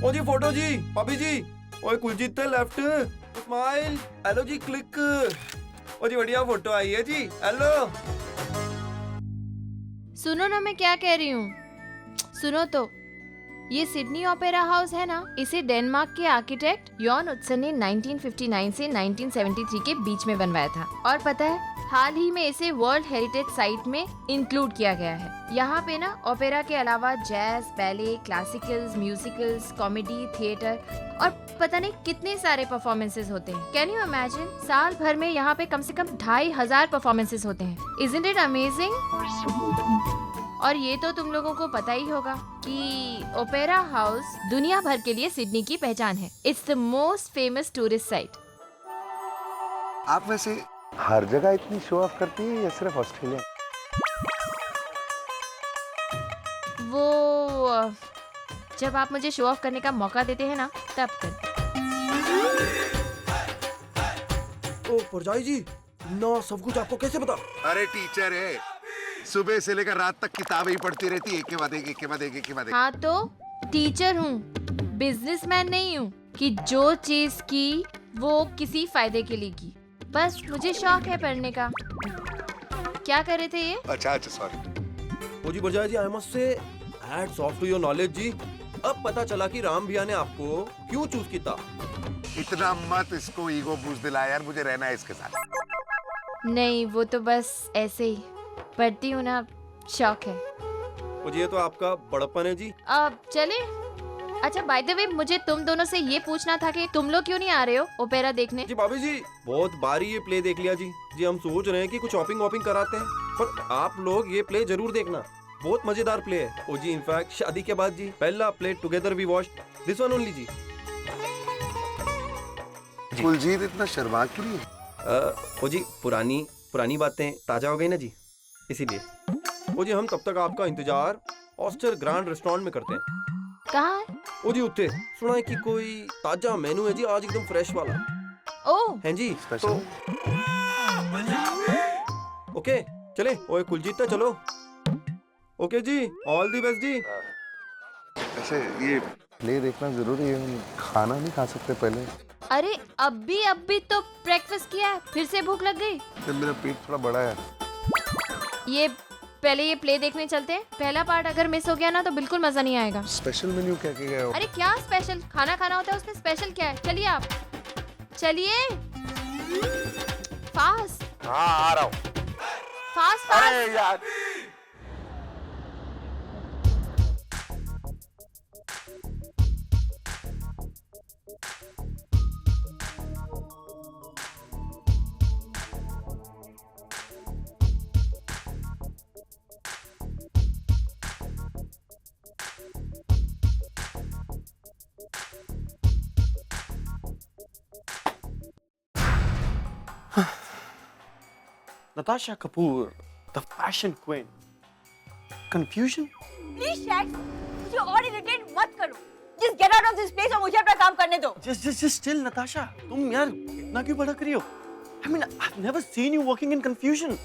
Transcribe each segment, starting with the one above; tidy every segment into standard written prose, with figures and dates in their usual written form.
ओ जी photo जी, भाभी जी। ओए कुलजीत थे लेफ्ट, स्माइल, हेलो जी क्लिक। ओ जी बढ़िया फोटो आई है जी, हेलो। सुनो ना मैं क्या कह रही हूँ, सुनो तो। ये सिडनी ओपेरा हाउस है ना, इसे डेनमार्क के आर्किटेक्ट यॉन उट्सन ने 1959 से 1973 के बीच में बनवाया था। और पता है, हाल ही में इसे वर्ल्ड हेरिटेज साइट में इंक्लूड किया गया है। यहाँ पे ना ओपेरा के अलावा jazz, ballet, classicals, musicals, comedy, theatre और पता नहीं कितने सारे परफॉर्मेंसेस होते हैं। कैन यू इमेजिन, साल भर में यहाँ पे कम से कम 2500 परफॉर्मेंसेस होते हैं। Isn't it amazing? और ये तो तुम लोगों को पता ही होगा कि ओपेरा हाउस दुनिया भर के लिए सिडनी की पहचान है। It's the most famous tourist site. आप वैसे हर जगह इतनी शो ऑफ करती है या सिर्फ ऑस्ट्रेलिया? वो जब आप मुझे शो ऑफ करने का मौका देते हैं ना, तब कर। ओ परजाई जी, ना सब कुछ आपको कैसे पता? अरे टीचर है, सुबह से लेकर रात तक किताबें ही पढ़ती रहती है, एक के बाद एक, एक के बाद एक, एक के बाद एक। हाँ तो टीचर हूँ, बिजनेसमैन नहीं हूँ कि जो चीज की वो किसी फायदे के लिए की। बस मुझे शौक है पढ़ने का। क्या कर रहे थे ये? अच्छा सॉरी। ओ जी परजाई जी, I must say hats off to your knowledge जी। अब पता चला कि राम भैया ने आपको क्यों चूज किया। इतना मत इसको ईगो बूस्ट दिला यार, मुझे रहना है इसके साथ। नहीं, वो तो बस ऐसे ही पढ़ती हूँ ना, शौक है। ओ जी ये तो आपका बड़प्पन है जी। अब चले। अच्छा बाय द वे, मुझे तुम दोनों से ये पूछना था कि तुम लोग क्यों नहीं आ रहे हो ओपेरा देखने? जी भाभी जी, बहुत बारी ये प्ले देख लिया जी। जी हम सोच रहे हैं कि कुछ शॉपिंग वॉपिंग कराते हैं, पर आप लोग ये प्ले जरूर देखना, बहुत मजेदार प्ले है। ओ जी इनफैक्ट शादी के बाद जी पहला play together we watched this one only जी। कुलजीत इतना शर्मा क्यों नहीं है? ओ जी पुरानी बातें ताजा हो गई ना जी, इसीलिए। ओ जी हम तब तक आपका इंतजार ऑस्टर ग्रैंड रेस्टोरेंट में करते हैं। कहाँ है? ओ जी उत्ते सुना है कि कोई ताजा मेनू है जी आज, एकदम फ्रेश वाला। ओह हैं जी स्पेशल? तो ओके चले। ओए कुलजीत चलो। ओके जी, ऑल दी बेस्ट जी। ऐसे ये प्ले देखना जरूरी है, खाना नहीं खा सकते पहले? अरे अभी तो ब्रेकफास्ट किया है, फिर से भूख लग गई। तो मेरा पेट थोड़ा बड़ा है। ये पहले ये प्ले देखने चलते हैं। पहला पार्ट अगर मिस हो गया ना तो बिल्कुल मजा नहीं आएगा। स्पेशल मेन्यू क्या क्या गए हो? अरे क्या स्पेशल? खाना खाना होता है, उसमें स्पेशल क्या है? चलिए आप चलिए। फास्ट हाँ आ रहा हूँ। फास्ट अरे फास्ट। यार Natasha Kapoor, the fashion queen. Confusion? Please shacks, मुझे और इरिटेट मत करो। Just get out of this place और मुझे अपना काम करने दो। Just chill, Natasha. तुम यार इतना क्यों भड़क रही हो? I mean, I've never seen you working in confusion.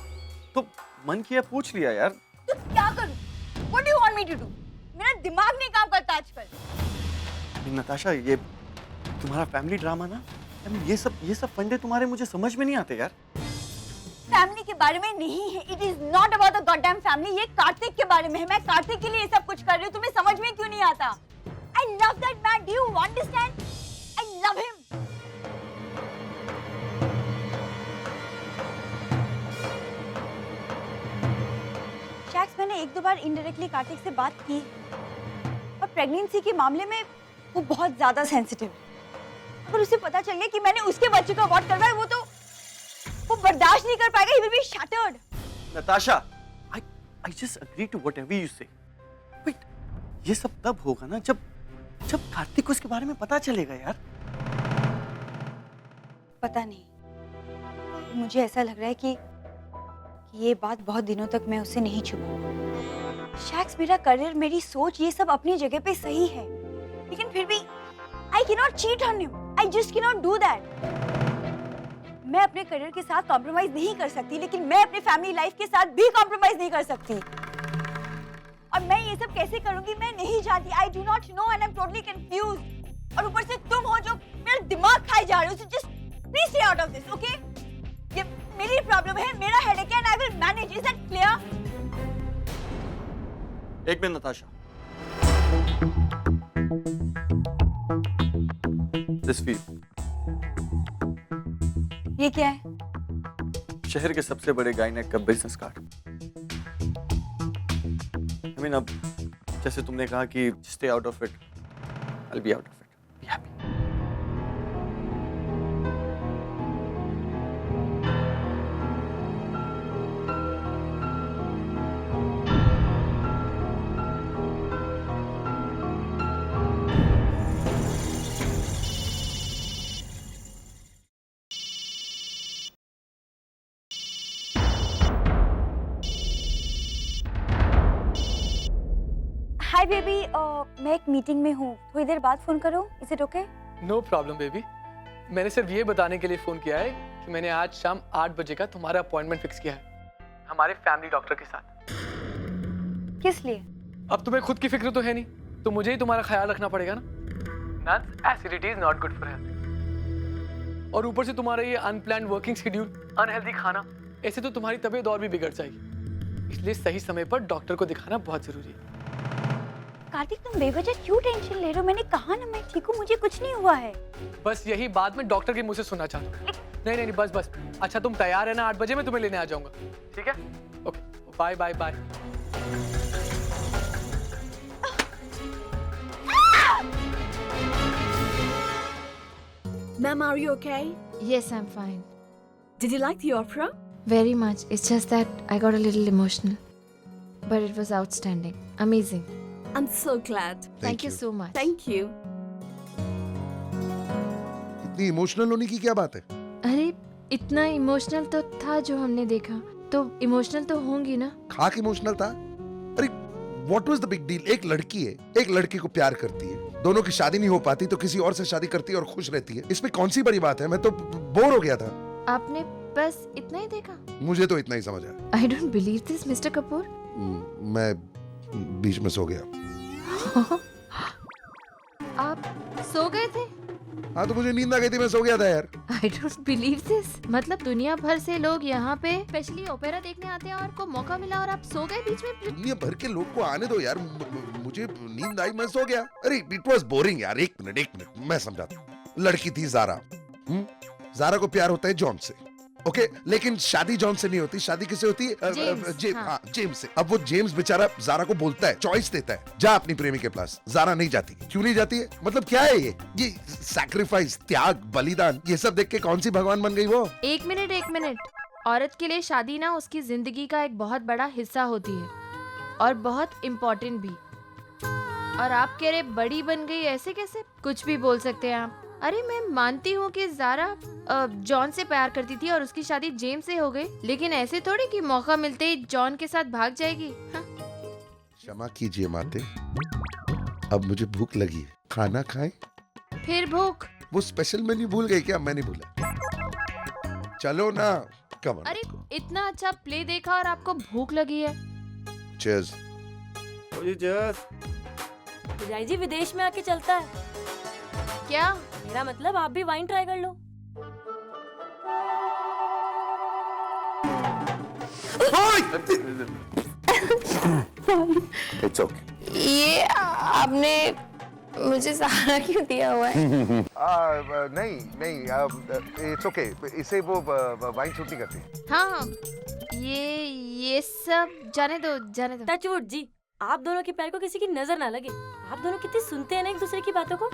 तो मन किया पूछ लिया यार। तो क्या करूं? What do you want me to do? मेरा दिमाग नहीं काम करता आजकल। नताशा, ये तुम्हारा फैमिली ड्रामा ना, I mean, ये सब फंडे तुम्हारे मुझे समझ में नहीं आते यार। फैमिली के बारे में नहीं है। It is not about the goddamn family. ये कार्तिक के बारे में है। मैं कार्तिक के लिए ये सब कुछ कर रही हूँ। तुम्हें समझ में क्यों नहीं आता? I love that man. Do you understand? I love him. Shacks, मैंने एक दो बार इनडायरेक्टली कार्तिक से बात की और प्रेगनेंसी के मामले में वो बहुत ज्यादा सेंसिटिव है। अगर उसे पता चल गया कि मैंने उसके बच्चे को अबॉर्ट करवाया, वो बर्दाश्त नहीं कर पाएगा। He will be shattered. Natasha, I just agree to whatever you say. Wait, ये सब तब होगा ना जब कार्तिक को इसके बारे में पता चलेगा यार। पता नहीं, मुझे ऐसा लग रहा है कि ये बात बहुत दिनों तक मैं उससे नहीं छुपाऊंगा। शैक्स, मेरा करियर, मेरी सोच, ये सब अपनी जगह पे सही है, लेकिन फिर भी I cannot cheat on him. I just cannot do that. मैं अपने करियर के साथ कॉम्प्रोमाइज नहीं कर सकती, लेकिन मैं अपने फैमिली लाइफ के साथ भी कॉम्प्रोमाइज नहीं कर सकती। और मैं ये सब कैसे करूंगी मैं नहीं जानती। I do not know and I am totally confused. और ऊपर से तुम हो जो मेरा दिमाग खाए जा रहे हो। So just please stay out of this, okay? ये मेरी प्रॉब्लम है, मेरा हेडेक है and I will manage. Is that clear? एक मिनट नताशा। दिस फील ये क्या है? शहर के सबसे बड़े गायनेक का बिजनेस कार्ड। आई मीन अब जैसे तुमने कहा कि stay out of it, I will be out of it. Be happy. Hi baby, मैं एक मीटिंग में हूँ, थोड़ी देर बाद फोन करो। Is it okay? No problem baby. मैंने सिर्फ ये बताने के लिए फ़ोन किया है कि मैंने आज शाम 8 बजे का तुम्हारा अपॉइंटमेंट फिक्स किया है हमारे फैमिली डॉक्टर के साथ। किस लिए? अब तुम्हें खुद की फिक्र तो है नहीं, तो मुझे ही तुम्हारा ख्याल रखना पड़ेगा ना। Nuts, acidity is not good for health. और ऊपर से तुम्हारा ये अनप्लान्ड वर्किंग शेड्यूल, अनहेल्दी खाना, ऐसे तो तुम्हारी तबीयत और भी बिगड़ जाएगी। इसलिए सही समय पर डॉक्टर को दिखाना बहुत ज़रूरी है। कार्तिक, तुम बेवजह क्यों टेंशन ले रहे हो? मैंने कहा ना मैं ठीक हूँ, मुझे कुछ नहीं हुआ है। बस यही बात मैं डॉक्टर के मुंह से सुनना चाहता हूँ। नहीं नहीं बस बस। अच्छा तुम तैयार है ना? 8 बजे मैं तुम्हें लेने आ जाऊंगा, ठीक है? Okay, bye bye bye. Ma'am, are you okay? Yes, I'm fine. Did you like the opera? Very much. It's just that I got a little emotional. But it was outstanding. Amazing. I'm so glad. Thank you so much. Thank you. इतनी emotional होने की क्या बात है? अरे इतना emotional तो था जो हमने देखा, तो इमोशनल तो होंगी ना। खाक इमोशनल था? अरे what was the big deal? एक लड़की है, एक लड़के को प्यार करती है, दोनों की शादी नहीं हो पाती तो किसी और से शादी करती है और खुश रहती है। इसमें कौन सी बड़ी बात है? मैं तो बोर हो गया था। आपने बस इतना ही देखा? मुझे तो इतना ही समझ आया। I don't believe this mister Kapoor. मैं बीच में सो गया। आप सो गए थे? हाँ तो मुझे नींद आ गई थी, मैं सो गया था यार। I don't believe this. मतलब दुनिया भर से लोग यहाँ पे स्पेशली ओपेरा देखने आते हैं और आपको मौका मिला और आप सो गए बीच में। दुनिया भर के लोग को आने दो यार, मुझे नींद आई, मैं सो गया। अरे इट वाज बोरिंग यार। एक मिनट मैं समझाता हूँ। लड़की थी जारा। जारा को प्यार होता है जॉन से, ओके? लेकिन शादी जॉन से नहीं होती, शादी किससे होती है? जेम्स से। अब वो जेम्स बेचारा जारा को बोलता है, चॉइस देता है, जा अपनी प्रेमी के पास। जारा नहीं जाती। क्यों नहीं जाती है? मतलब क्या है ये सैक्रिफाइस, त्याग, बलिदान, ये सब देख के कौन सी भगवान बन गई वो? एक मिनट। औरत के लिए शादी ना उसकी जिंदगी का एक बहुत बड़ा हिस्सा होती है और बहुत इम्पोर्टेंट भी। और आप कह रहे बड़ी बन गई, ऐसे कैसे? कुछ भी बोल सकते हैं आप। अरे मैं मानती हूँ कि जारा जॉन से प्यार करती थी और उसकी शादी जेम्स से हो गई, लेकिन ऐसे थोड़ी कि मौका मिलते ही जॉन के साथ भाग जाएगी। हाँ? क्षमा कीजिए माते, अब मुझे भूख लगी है, खाना खाएं? फिर भूख? वो स्पेशल मेन्यू भूल गई क्या? मैं नहीं भूला। चलो ना, कम ऑन। अरे इतना अच्छा प्ले देखा और आपको भूख लगी है? चीयर्स। जी जस। विजय जी विदेश में आके चलता है क्या? मेरा मतलब आप भी वाइन ट्राई कर लो। It's okay. ये आपने मुझे सहारा क्यों दिया हुआ है? नहीं, इट्स ओके। इसे वो वाइन सूट नहीं करती। हाँ, ये सब जाने दो। टचवुड जी, आप दोनों के पैर को किसी की नजर ना लगे। आप दोनों कितने सुनते हैं ना एक दूसरे की बातों को।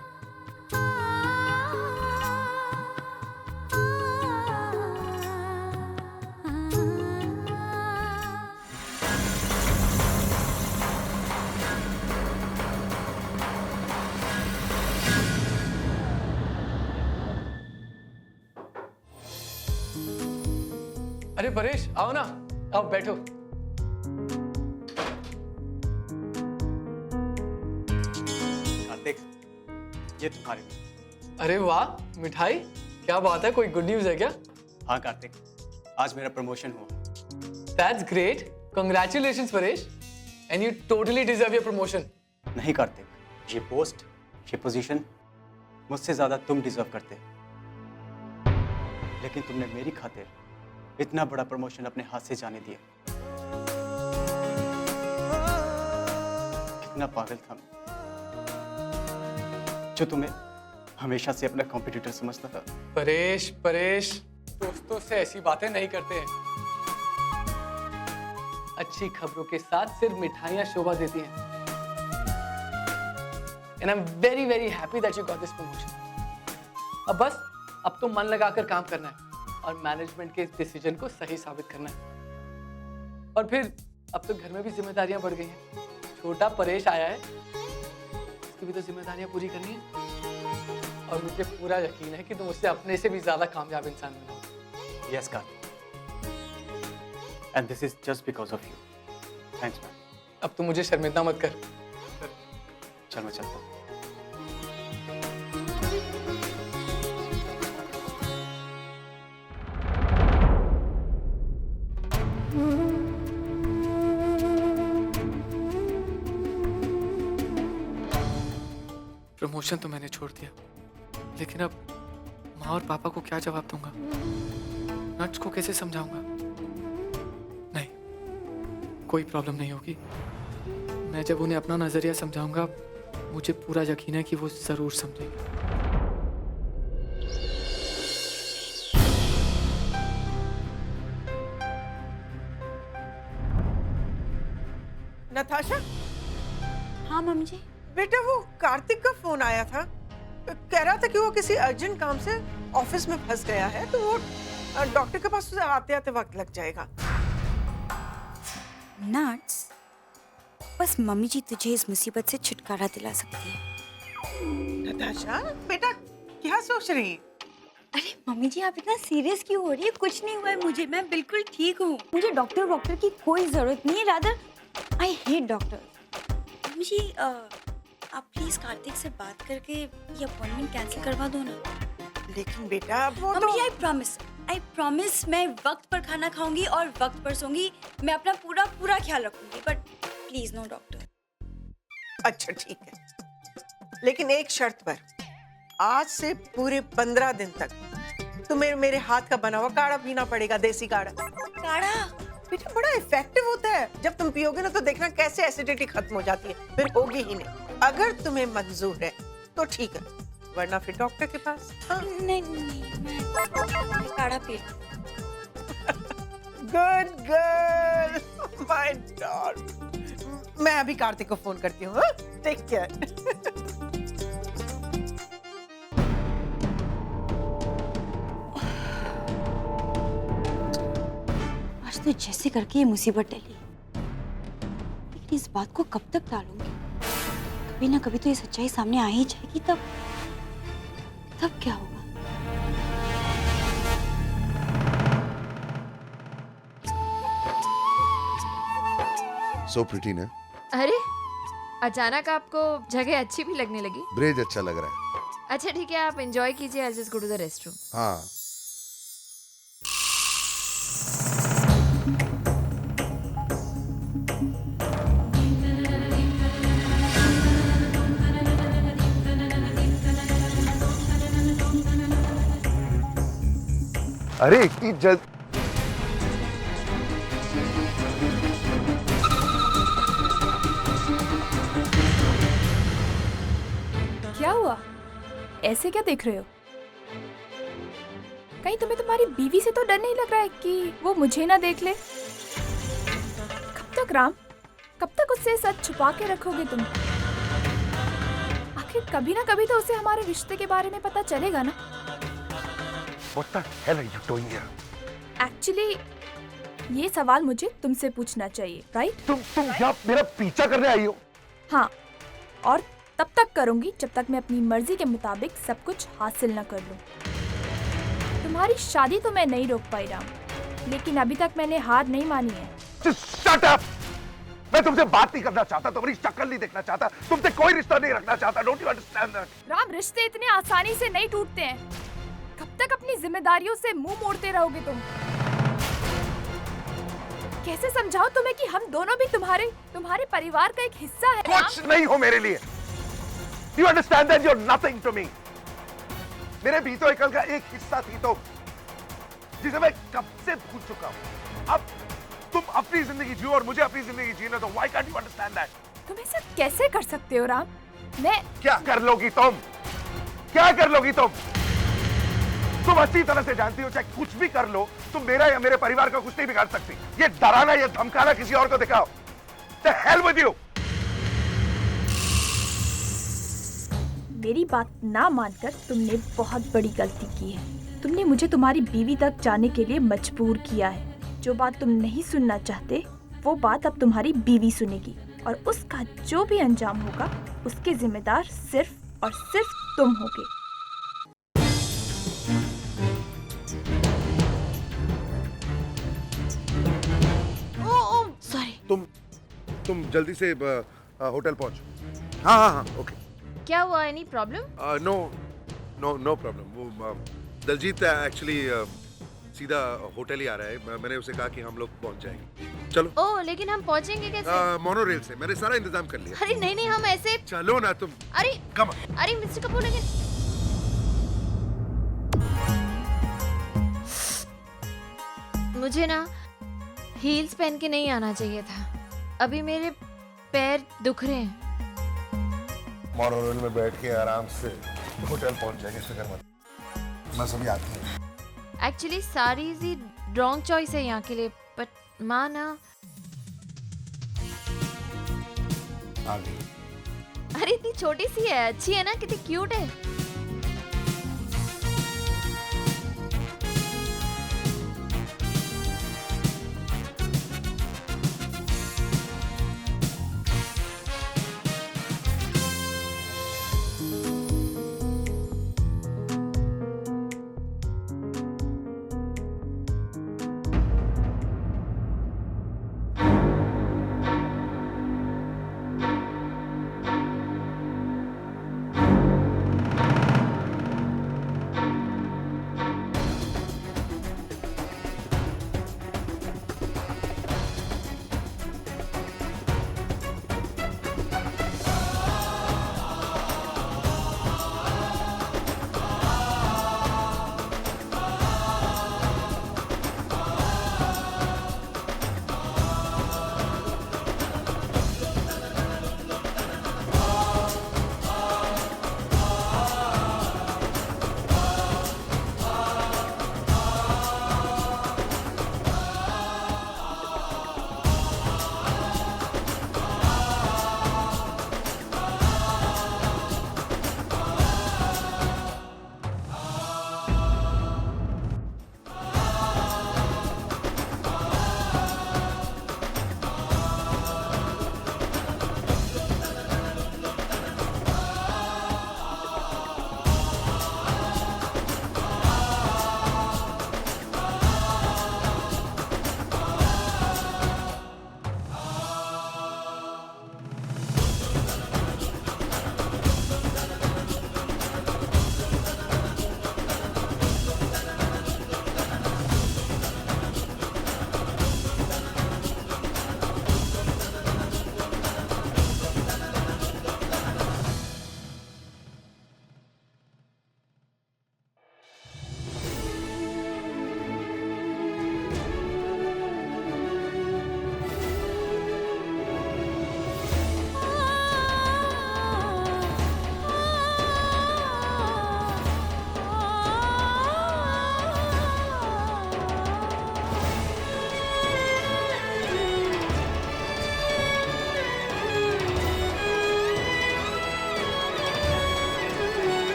अरे परेश, आओ ना, आओ बैठो। कार्तिक, ये तुम्हारे लिए। अरे वाह, मिठाई, क्या बात है, कोई गुड न्यूज़ है क्या? हाँ कार्तिक, आज मेरा प्रमोशन हुआ। That's great, congratulations Paresh. and you totally deserve your promotion. नहीं कार्तिक, ये पोस्ट, ये पोजीशन मुझसे ज्यादा तुम डिजर्व करते। लेकिन तुमने मेरी खातिर इतना बड़ा प्रमोशन अपने हाथ से जाने दिया। कितना पागल था मैं, जो तुम्हें हमेशा से अपना कॉम्पिटिटर समझता था। परेश, दोस्तों से ऐसी बातें नहीं करते हैं। अच्छी खबरों के साथ सिर्फ मिठाइयां शोभा देती हैं। And I'm very very happy that you got this promotion. अब तो मन लगाकर काम करना है और मैनेजमेंट के इस डिसीजन को सही साबित करना है। और फिर अब तो घर में भी जिम्मेदारियां बढ़ गई हैं। छोटा परेश आया है, उसकी भी तो जिम्मेदारियां पूरी करनी है। और मुझे पूरा यकीन है कि तुम उससे अपने से भी ज्यादा कामयाब इंसान बनोगे। Yes, Karthik. And this is just because of you. Thanks, man. अब तुम मुझे शर्मिंदा मत कर। चल मैं चलता हूँ। प्रमोशन तो मैंने छोड़ दिया, लेकिन अब माँ और पापा को क्या जवाब दूंगा? नट्स को कैसे समझाऊंगा? नहीं, कोई प्रॉब्लम नहीं होगी। मैं जब उन्हें अपना नजरिया समझाऊंगा, मुझे पूरा यकीन है कि वो जरूर समझेंगे। नताशा, हाँ मम्मी जी। बेटा वो कार्तिक का फोन आया था, कह रहा था कि वो किसी अर्जेंट काम से ऑफिस में फंस गया है, तो वो डॉक्टर के पास उसे आते आते वक्त लग जाएगा। नट्स, बस मम्मी जी तुझे इस मुसीबत से छुटकारा दिला सकती है। नताशा बेटा क्या सोच रही है? अरे मम्मी जी आप इतना सीरियस क्यों हो रही है? कुछ नहीं हुआ है मुझे, मैं बिल्कुल ठीक हूँ। मुझे डॉक्टर की कोई जरूरत नहीं है, rather I hate doctor. Mummy जी आप प्लीज कार्तिक से बात करके ये अपॉइंटमेंट कैंसिल करवा दो ना। लेकिन बेटा वो मम्मी तो... आई प्रॉमिस मैं वक्त पर खाना खाऊंगी और वक्त पर सोऊंगी। मैं अपना पूरा ख्याल रखूंगी, बट प्लीज नो डॉक्टर। अच्छा ठीक है, लेकिन एक शर्त पर, आज से पूरे 15 दिन तक तुम्हें मेरे हाथ का बना हुआ काढ़ा पीना पड़ेगा, देसी काढ़ा। काढ़ा बेटा बड़ा इफेक्टिव होता है, जब तुम पियोगे ना तो देखना कैसे एसिडिटी खत्म हो जाती है, फिर होगी ही नहीं। अगर तुम्हें मंजूर है तो ठीक है, वरना फिर डॉक्टर के पास। हाँ? नहीं मैं काढ़ा पी गुड गर्ल, माय डॉग। मैं अभी कार्तिक को फोन करती हूँ। Take care. आज तो जैसे करके ये मुसीबत टली, लेकिन इस बात को कब तक टालूंगी? कभी ना कभी तो ये सच्चाई सामने आ ही जाएगी, तब क्या होगा? So pretty ना? अरे अचानक आपको जगह अच्छी भी लगने लगी? ब्रिज अच्छा लग रहा है। अच्छा ठीक है, आप एंजॉय कीजिए। I just go to the restroom. हाँ। अरे इतनी जल्द क्या हुआ? ऐसे क्या देख रहे हो? कहीं तुम्हें तुम्हारी बीवी से तो डर नहीं लग रहा है कि वो मुझे ना देख ले? कब तक राम, कब तक उससे सच छुपा के रखोगे तुम? आखिर कभी ना कभी तो उसे हमारे रिश्ते के बारे में पता चलेगा ना। What the hell are you doing here? Actually ये सवाल मुझे तुमसे पूछना चाहिए, राइट? तुम क्या मेरा पीछा करने आई हो? हाँ, और तब तक करूंगी जब तक मैं अपनी मर्जी के मुताबिक सब कुछ हासिल न कर लूं। तुम्हारी शादी तो मैं नहीं रोक पाई राम, लेकिन अभी तक मैंने हार नहीं मानी है। Just shut up! मैं तुमसे बात नहीं करना चाहता, तुम्हारी शक्ल नहीं देखना चाहता, तुमसे कोई रिश्ता नहीं रखना चाहता। Don't you understand that? Ram, रिश्ते इतने आसानी से नहीं टूटते हैं। कब तक अपनी जिम्मेदारियों से मुंह मोड़ते रहोगे तुम? कैसे समझाऊं तुम्हें कि हम दोनों भी तुम्हारे परिवार का एक हिस्सा है। कुछ नहीं हो मेरे लिए। You understand that you're nothing to me? मेरे भीतर एकल का एक हिस्सा थी तो जिसे मैं कब से भूल चुका हूं। अब तुम अपनी जिंदगी जियो और मुझे अपनी जिंदगी जीने दो। Why can't you understand that? तुम ऐसा कैसे कर सकते हो राम? मैं क्या कर लोगी तुम? क्या कर लोगी तुम? तुम अच्छी तरह से जानती हो चाहे कुछ भी कर लो तुम मेरा या मेरे परिवार का कुछ नहीं बिगाड़ सकती। ये डराना ये धमकाना किसी और को दिखाओ। The hell with you! मेरी बात ना मानकर तुमने बहुत बड़ी गलती की है। तुमने मुझे तुम्हारी बीवी तक जाने के लिए मजबूर किया है। जो बात तुम नहीं सुनना चाहते वो बात अब तुम्हारी बीवी सुनेगी और उसका जो भी अंजाम होगा उसके जिम्मेदार सिर्फ और सिर्फ तुम होगे। सॉरी। तुम जल्दी से होटल पहुंचो। हाँ ओके। क्या हुआ? Any problem? No problem. वो दलजीत एक्चुअली सीधा होटल ही आ रहा है। मैंने उसे कहा कि हम लोग पहुंच जाएंगे। चलो। ओह, लेकिन हम पहुंचेंगे कैसे? मोनोरेल से। मैंने सारा इंतजाम कर लिया। अरे नहीं हम ऐसे। चलो ना तुम। अरे कम। अरे मिस्टर कपूर, लेकिन मुझे ना हील्स पहन के नहीं आना चाहिए था। अभी मेरे पैर दुख रहे हैं। मोनोरेल में बैठ के आराम से होटल पहुंच जाएंगे। फिक्र मत। मैं सभी आती हूँ। एक्चुअली सारी ही रॉन्ग चॉइस है यहाँ के लिए, बट माँ ना। आ गई। अरे इतनी छोटी सी है, अच्छी है ना, कितनी क्यूट है।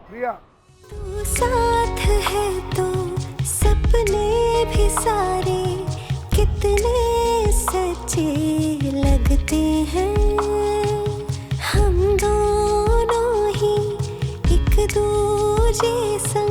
प्रिया। तू साथ है तो सपने भी सारे कितने सच्चे लगते हैं, हम दोनों ही एक दूजे सा